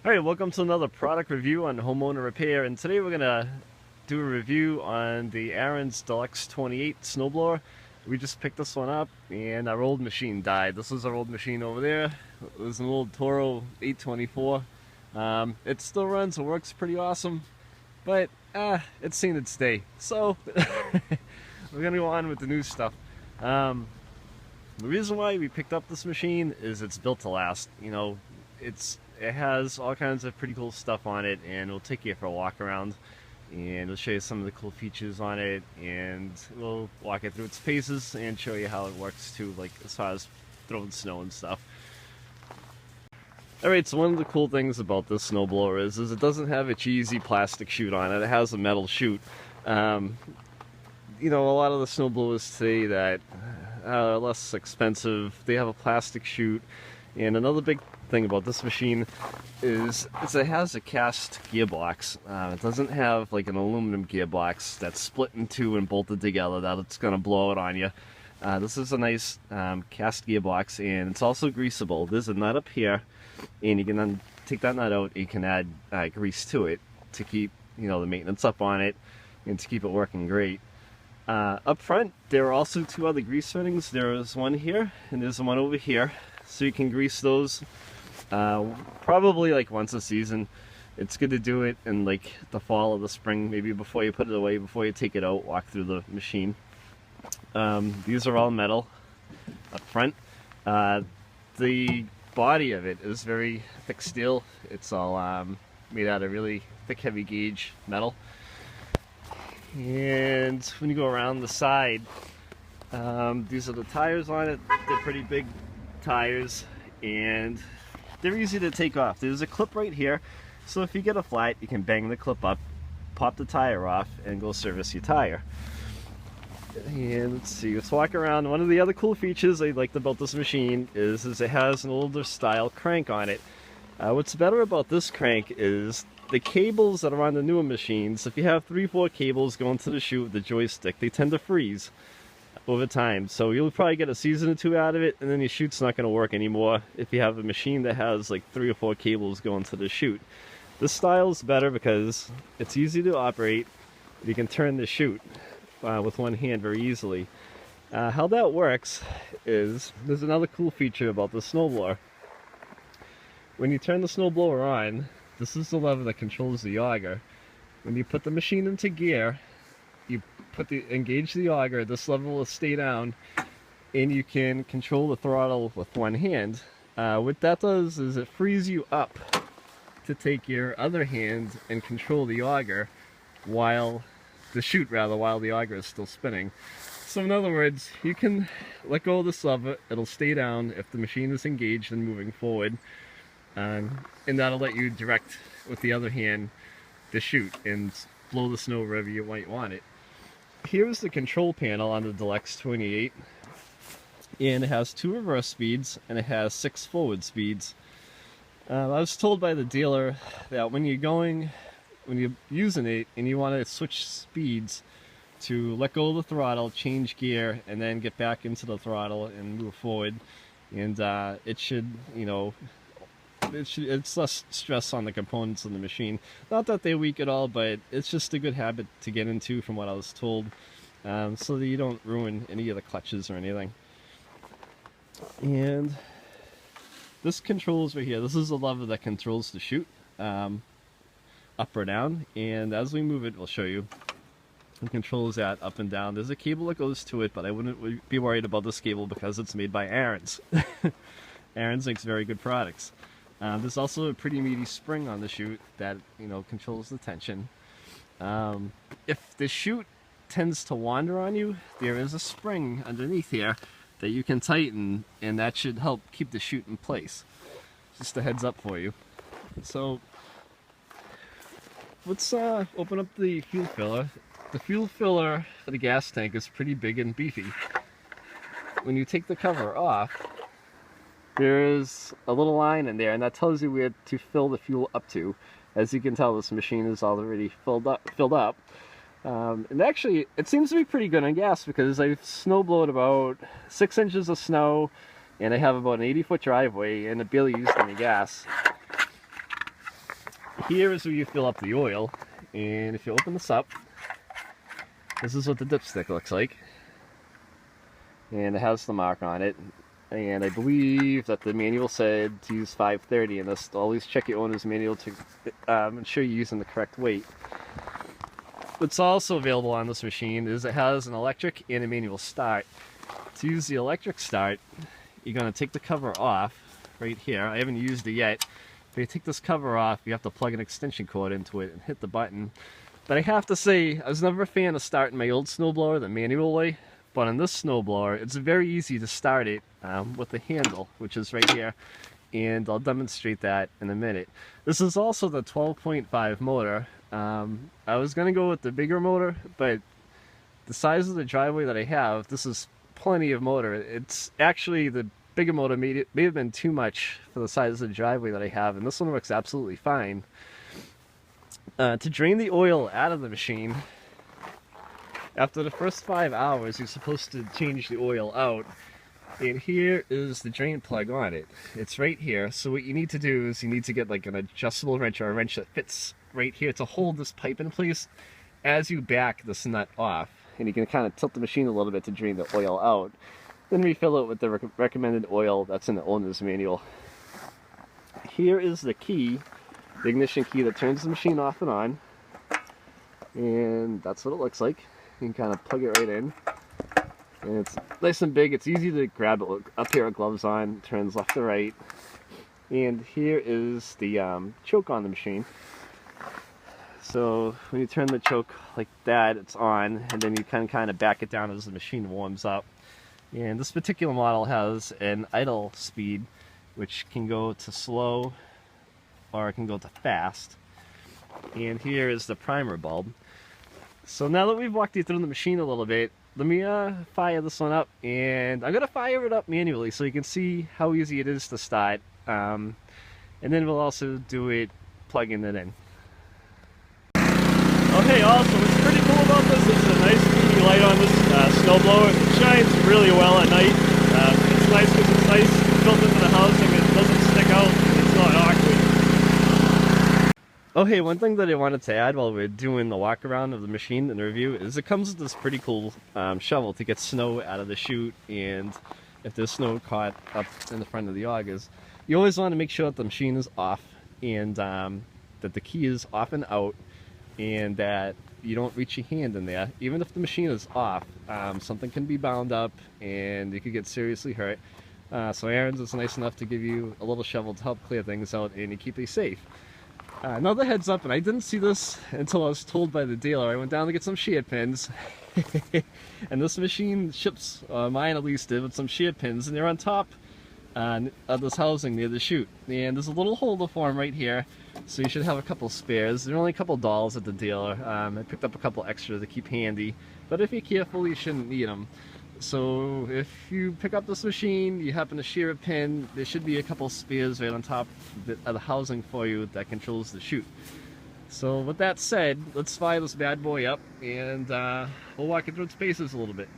Alright, welcome to another product review on homeowner repair, and today we're gonna do a review on the Ariens Deluxe 28 snowblower. We just picked this one up and our old machine died. This is our old machine over there. It was an old Toro 824. It still runs, it works pretty awesome, but it's seen its day. So we're gonna go on with the new stuff. The reason why we picked up this machine is it's built to last. You know, it has all kinds of pretty cool stuff on it, and we'll take you for a walk around and we'll show you some of the cool features on it, and we'll walk it through its paces and show you how it works too, like as far as throwing snow and stuff. Alright, so one of the cool things about this snowblower is it doesn't have a cheesy plastic chute on it. It has a metal chute. You know, a lot of the snowblowers today that are less expensive, they have a plastic chute. And another big thing about this machine is it has a cast gearbox. It doesn't have like an aluminum gearbox that's split in two and bolted together that it's going to blow it on you. This is a nice cast gearbox, and it's also greasable. There's a nut up here, and you can then take that nut out and you can add grease to it to keep, you know, the maintenance up on it and to keep it working great. Up front, there are also two other grease fittings. There is one here and there's one over here. So you can grease those probably like once a season. It's good to do it in like the fall or the spring, maybe before you put it away, before you take it out, walk through the machine. These are all metal up front. The body of it is very thick steel. It's all made out of really thick, heavy gauge metal. And when you go around the side, these are the tires on it. They're pretty big tires, and they're easy to take off. There's a clip right here, so if you get a flat, you can bang the clip up, pop the tire off, and go service your tire. And let's see, let's walk around. One of the other cool features I liked about this machine is it has an older style crank on it. What's better about this crank is the cables that are on the newer machines. If you have 3-4 cables going to the chute with the joystick, they tend to freeze over time, so you'll probably get a season or two out of it, and then your chute's not going to work anymore if you have a machine that has like 3 or 4 cables going to the chute. This style is better because it's easy to operate. You can turn the chute with one hand very easily. How that works is, there's another cool feature about the snowblower. When you turn the snowblower on, this is the lever that controls the auger. When you put the machine into gear, you engage the auger, this lever will stay down, and you can control the throttle with one hand. What that does is it frees you up to take your other hand and control the auger while the auger is still spinning. So in other words, you can let go of this lever, it'll stay down if the machine is engaged and moving forward, and that'll let you direct with the other hand the chute and blow the snow wherever you might want it. Here's the control panel on the Deluxe 28, and it has 2 reverse speeds and it has 6 forward speeds. I was told by the dealer that when you're using it and you want to switch speeds, to let go of the throttle, change gear, and then get back into the throttle and move forward, and it should, you know, it's less stress on the components of the machine. Not that they're weak at all, but it's just a good habit to get into from what I was told, so that you don't ruin any of the clutches or anything. And this controls right here. This is a lever that controls the chute, up or down, and as we move it, we'll show you. It controls that up and down. There's a cable that goes to it, but I wouldn't be worried about this cable because it's made by Ariens. Ariens makes very good products. There's also a pretty meaty spring on the chute that, you know, controls the tension. If the chute tends to wander on you, there is a spring underneath here that you can tighten, and that should help keep the chute in place. Just a heads up for you. So let's open up the fuel filler. The fuel filler for the gas tank is pretty big and beefy. When you take the cover off, there is a little line in there, and that tells you where to fill the fuel up to. As you can tell, this machine is already filled up. And actually, it seems to be pretty good on gas because I've snowblowed about 6 inches of snow, and I have about an 80-foot driveway, and it barely used any gas. here is where you fill up the oil, and if you open this up, this is what the dipstick looks like, and it has the mark on it. And I believe that the manual said to use 530 in this. Always check your owner's manual to ensure you're using the correct weight. What's also available on this machine is it has an electric and a manual start. To use the electric start, you're going to take the cover off right here. I haven't used it yet. If you take this cover off, you have to plug an extension cord into it and hit the button. But I have to say, I was never a fan of starting my old snowblower the manual way. But on this snowblower, it's very easy to start it with the handle, which is right here. And I'll demonstrate that in a minute. This is also the 12.5 motor. I was going to go with the bigger motor, but the size of the driveway that I have, this is plenty of motor. It's actually, the bigger motor may have been too much for the size of the driveway that I have, and this one works absolutely fine. To drain the oil out of the machine, after the first 5 hours, you're supposed to change the oil out. And here is the drain plug on it. It's right here. So what you need to do is you need to get like an adjustable wrench or a wrench that fits right here to hold this pipe in place as you back this nut off. And you can kind of tilt the machine a little bit to drain the oil out. Then refill it with the recommended oil that's in the owner's manual. Here is the key, the ignition key that turns the machine off and on. And that's what it looks like. You can kind of plug it right in, and it's nice and big. It's easy to grab it. Look, up here, gloves on, turns left to right. And here is the choke on the machine. So when you turn the choke like that, it's on, and then you can kind of back it down as the machine warms up. And this particular model has an idle speed, which can go to slow or it can go to fast. And here is the primer bulb. So now that we've walked you through the machine a little bit, let me fire this one up, and I'm going to fire it up manually so you can see how easy it is to start. And then we'll also do it plugging it in. Okay, awesome. What's pretty cool about this is a nice UV light on this snowblower. It shines really well at night. It's nice because it's nice built into the housing. It doesn't stick out. It's not awkward. Okay, one thing that I wanted to add while we're doing the walk around of the machine and review is it comes with this pretty cool shovel to get snow out of the chute, and if there's snow caught up in the front of the augers, you always want to make sure that the machine is off and that the key is off and out, and that you don't reach your hand in there. Even if the machine is off, something can be bound up and you could get seriously hurt. So Ariens is nice enough to give you a little shovel to help clear things out and you keep you safe. Another heads up, and I didn't see this until I was told by the dealer. I went down to get some shear pins, and this machine ships, mine at least did, with some shear pins, and they're on top of this housing near the chute. And there's a little holder for them right here, so you should have a couple spares. They're only a couple dollars at the dealer. I picked up a couple extra to keep handy, but if you're careful, you shouldn't need them. So if you pick up this machine, you happen to shear a pin, there should be a couple spares right on top of the housing for you that controls the chute. So with that said, let's fire this bad boy up, and we'll walk it through its paces a little bit.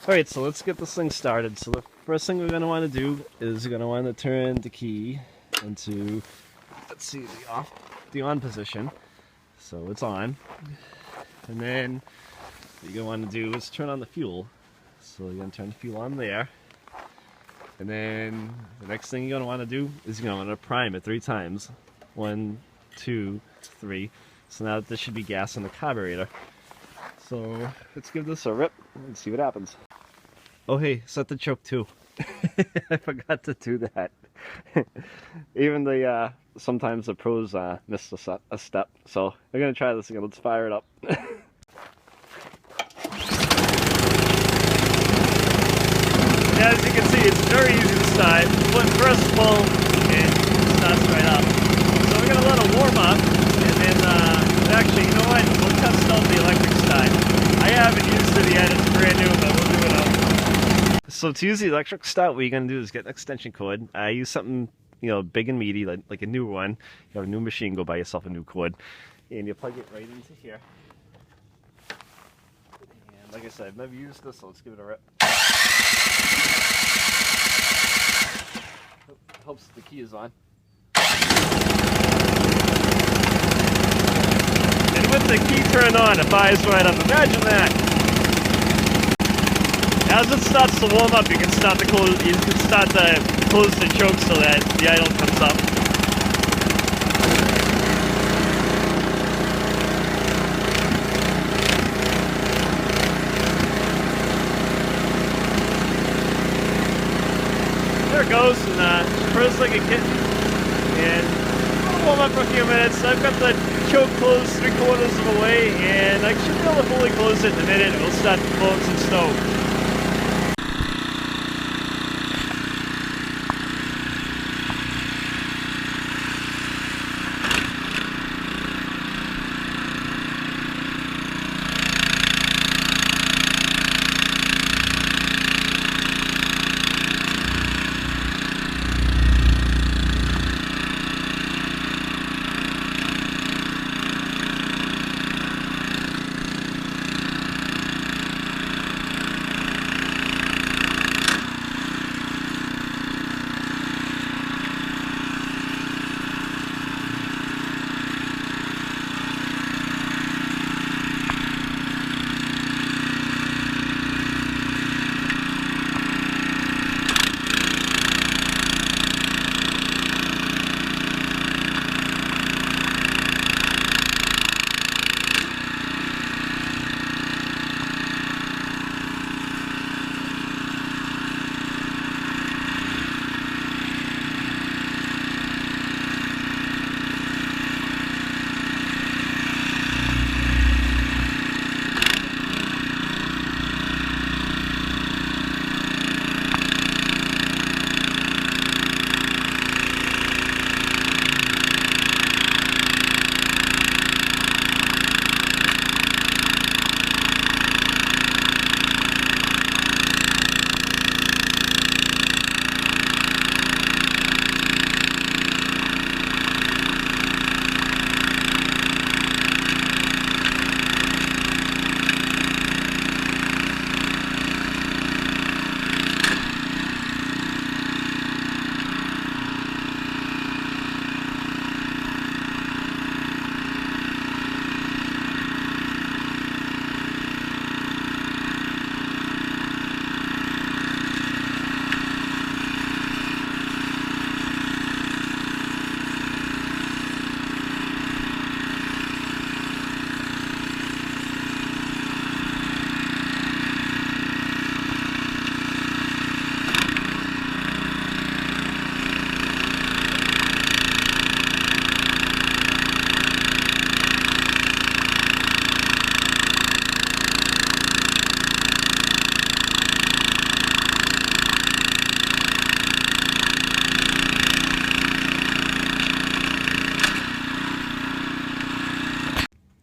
Alright, so let's get this thing started. So the first thing we're going to want to do is we're going to want to turn the key into, let's see, the on position. So it's on. And then what you're going to want to do is turn on the fuel. So you're going to turn the fuel on there. And then the next thing you're going to want to do is you're going to want to prime it 3 times. 1, 2, 3. So now this should be gas in the carburetor. So let's give this a rip and see what happens. Oh hey, set the choke too. I forgot to do that. Even the sometimes the pros miss a step. So we're going to try this again. Let's fire it up. As you can see, it's very easy to start. When first pull, it starts right up. So we're going to let it warm up, and then, actually, you know what? We'll test out the electric start. I haven't used it yet, it's brand new, but we'll do it out. So to use the electric start, what you're going to do is get an extension cord. I use something, you know, big and meaty, like a new one. You have a new machine, go buy yourself a new cord. And you plug it right into here. And like I said, I've never used this, so let's give it a rip. Helps the key is on. turned on, it fires right up. Imagine that. As it starts to warm up, you can start to close the choke so that the idle comes up. There it goes, and purrs like a kitten. And I'll warm up for a few minutes. I've got the choke closed 3/4 of the way, and I should be able to fully close it in a minute. It'll start blowing some snow.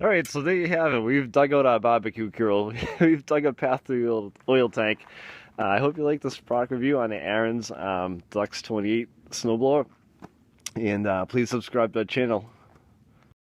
Alright, so there you have it. We've dug out our barbecue grill. We've dug a path through the oil tank. I hope you like this product review on the Ariens Deluxe 28 snowblower. And please subscribe to our channel.